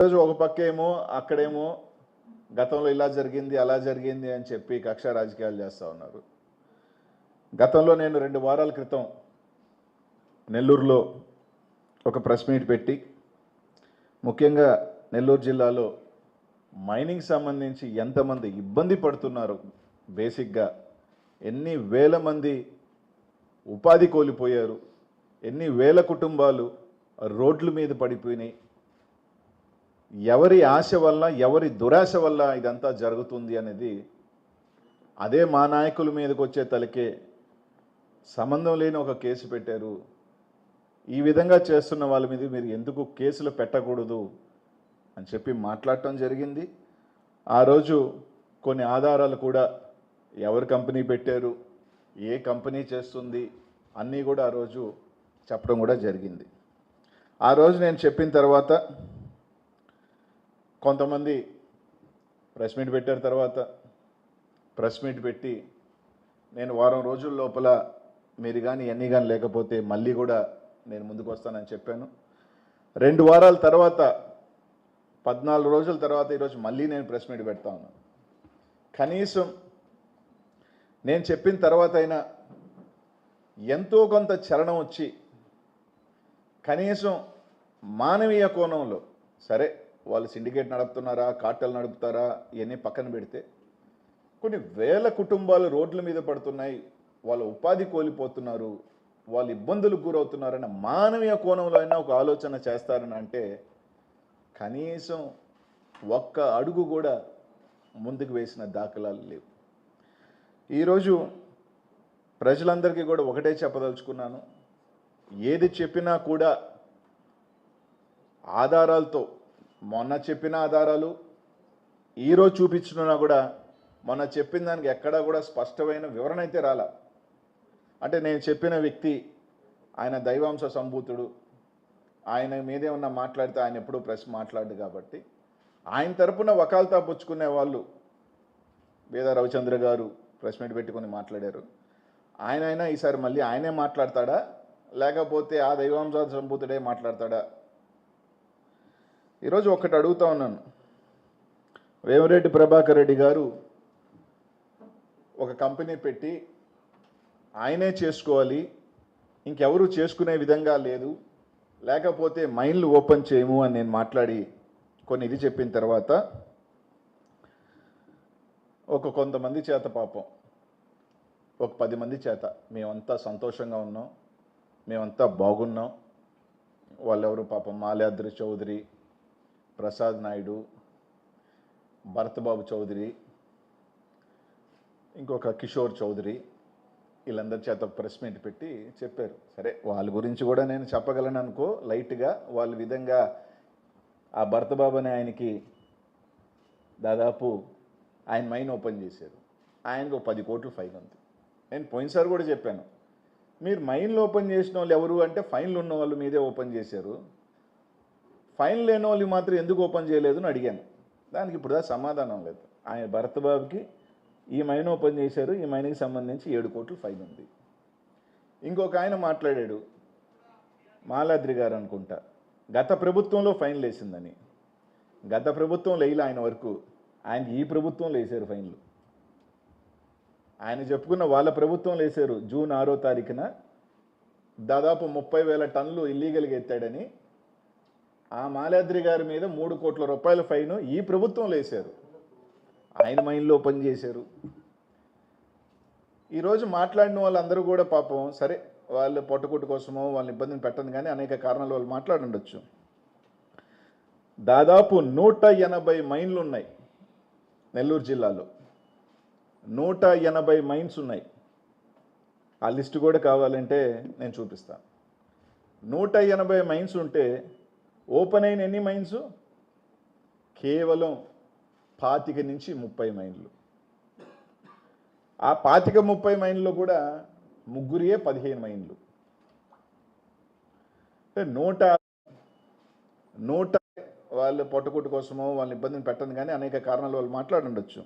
రోజు ఒక పక్కేమో అక్కడేమో గతంలో ఇలా జరిగింది అలా జరిగింది అని చెప్పి కక్ష రాజకీయాలు చేస్తూ ఉన్నారు. గతంలో నేను 2 వారాల క్రితం నెల్లూరులో ఒక ప్రెస్ మీట్ పెట్టి ముఖ్యంగా నెల్లూరు జిల్లాలో మైనింగ్ సంబంధించి ఎంతమంది ఇబ్బంది పడుతున్నారు, బేసిక్గా ఎన్ని వేల మంది ఉపాధి కోల్పోయారు, ఎన్ని వేల కుటుంబాలు రోడ్ల మీద పడిపోయినాయి, ఎవరి ఆశ వల్ల ఎవరి దురాశ వల్ల ఇదంతా జరుగుతుంది అనేది అదే మా నాయకుల మీదకి వచ్చే తలకే సంబంధం లేని ఒక కేసు పెట్టారు. ఈ విధంగా చేస్తున్న వాళ్ళ మీద మీరు ఎందుకు కేసులు పెట్టకూడదు అని చెప్పి మాట్లాడటం జరిగింది. ఆ రోజు కొన్ని ఆధారాలు కూడా ఎవరు కంపెనీ పెట్టారు, ఏ కంపెనీ చేస్తుంది అన్నీ కూడా ఆ రోజు చెప్పడం కూడా జరిగింది. ఆ రోజు నేను చెప్పిన తర్వాత కొంతమంది ప్రెస్ మీట్ పెట్టారు. తర్వాత ప్రెస్ మీట్ పెట్టి నేను వారం రోజుల లోపల మీరు కానీ ఎన్ని కానీ లేకపోతే మళ్ళీ కూడా నేను ముందుకు వస్తానని చెప్పాను. 2 వారాల తర్వాత 14 రోజుల తర్వాత ఈరోజు మళ్ళీ నేను ప్రెస్ మీట్ పెడతా ఉన్నాను. కనీసం నేను చెప్పిన తర్వాత అయినా ఎంతో కొంత చలనం వచ్చి కనీసం మానవీయ కోణంలో, సరే వాళ్ళు సిండికేట్ నడుపుతున్నారా, కార్టెల్ నడుపుతారా, ఇవన్నీ పక్కన పెడితే కొన్ని వేల కుటుంబాలు రోడ్ల మీద పడుతున్నాయి, వాళ్ళ ఉపాధి కోల్పోతున్నారు, వాళ్ళు ఇబ్బందులకు గురవుతున్నారన్న మానవీయ కోణంలో అయినా ఒక ఆలోచన చేస్తారని అంటే కనీసం ఒక్క అడుగు కూడా ముందుకు వేసిన దాఖలాలు లేవు. ఈరోజు ప్రజలందరికీ కూడా ఒకటే చెప్పదలుచుకున్నాను, ఏది చెప్పినా కూడా ఆధారాలతో, మొన్న చెప్పిన ఆధారాలు ఈరోజు చూపించినా కూడా మొన్న చెప్పిన దానికి ఎక్కడా కూడా స్పష్టమైన వివరణ అయితే రాలా. అంటే నేను చెప్పిన వ్యక్తి ఆయన దైవాంశ సంభూతుడు, ఆయన మీదేమన్నా మాట్లాడితే ఆయన ఎప్పుడూ ప్రెస్ మాట్లాడు కాబట్టి ఆయన తరపున వకాల్తా పుచ్చుకునే వాళ్ళు వేద రవిచంద్ర గారు ప్రెస్ మీట్ పెట్టుకొని మాట్లాడారు. ఆయన ఈసారి మళ్ళీ ఆయనే మాట్లాడతాడా లేకపోతే ఆ దైవాంశ సంభూతుడే మాట్లాడతాడా? ఈరోజు ఒకటి అడుగుతా ఉన్నాను. వేమిరెడ్డి ప్రభాకర్ రెడ్డి గారు ఒక కంపెనీ పెట్టి ఆయనే చేసుకోవాలి, ఇంకెవరు చేసుకునే విధంగా లేదు, లేకపోతే మైన్లు ఓపెన్ చేయము అని నేను మాట్లాడి కొన్ని ఇది చెప్పిన తర్వాత కొంతమంది చేత పాపం ఒక 10 మంది చేత మేమంతా సంతోషంగా ఉన్నాం, మేమంతా బాగున్నాం, వాళ్ళెవరు పాపం మాల్యాద్రి చౌదరి, ప్రసాద్ నాయుడు, భరత్బాబు చౌదరి, ఇంకొక కిషోర్ చౌదరి, వీళ్ళందరి చేత ప్రెస్ మీట్ పెట్టి చెప్పారు. సరే వాళ్ళ గురించి కూడా నేను చెప్పగలను అనుకో లైట్గా. వాళ్ళ విధంగా ఆ భరత్బాబు అనే ఆయనకి దాదాపు ఆయన మైన్ ఓపెన్ చేశారు, ఆయనకు 10 కోట్లు ఫైన్ ఉంది. నేను పోయినసారి కూడా చెప్పాను, మీరు మైన్లు ఓపెన్ చేసిన వాళ్ళు ఎవరు అంటే ఫైన్లు ఉన్న వాళ్ళు మీదే ఓపెన్ చేశారు, ఫైన్ లేని వాళ్ళు మాత్రం ఎందుకు ఓపెన్ చేయలేదు అని అడిగాను. దానికి ఇప్పుడు సమాధానం లేదు. ఆయన భరత్బాబుకి ఈ మైన్ ఓపెన్ చేశారు, ఈ మైన్కి సంబంధించి 7 కోట్లు ఫైన్ ఉంది. ఇంకొక ఆయన మాట్లాడాడు, మాలాద్రి గారు అనుకుంటా, గత ప్రభుత్వంలో ఫైన్లు వేసిందని. గత ప్రభుత్వంలో వేయలే ఆయన వరకు, ఆయనకి ఈ ప్రభుత్వంలో వేసారు ఫైన్లు. ఆయన చెప్పుకున్న వాళ్ళ ప్రభుత్వంలో వేసారు. జూన్ 6వ తారీఖున దాదాపు 30,000 టన్నులు ఇల్లీగల్గా ఎత్తాడని ఆ మాలాద్రి గారి మీద 3 కోట్ల రూపాయల ఫైను ఈ ప్రభుత్వంలో వేశారు. ఆయన మైండ్లో ఓపెన్ చేశారు. ఈరోజు మాట్లాడిన వాళ్ళందరూ కూడా పాపం సరే వాళ్ళు పొట్టకుట్టు కోసమో వాళ్ళని ఇబ్బందిని పెట్టను కానీ అనేక కారణాలు వాళ్ళు మాట్లాడుండొచ్చు. దాదాపు 180 మైన్లు ఉన్నాయి నెల్లూరు జిల్లాలో, 180 మైన్స్ ఉన్నాయి. ఆ లిస్టు కూడా కావాలంటే నేను చూపిస్తాను. 180 మైన్స్ ఉంటే ఓపెన్ అయిన ఎన్ని మైన్స్? కేవలం 25 నుంచి 30 మైన్లు. ఆ 25-30 మైన్లో కూడా ముగ్గురియే 15 మైన్లు. అంటే 100 వాళ్ళు పొట్టకుట్టు కోసమో వాళ్ళని ఇబ్బందిని పెట్టను కానీ అనేక కారణాలు వాళ్ళు మాట్లాడుండొచ్చు.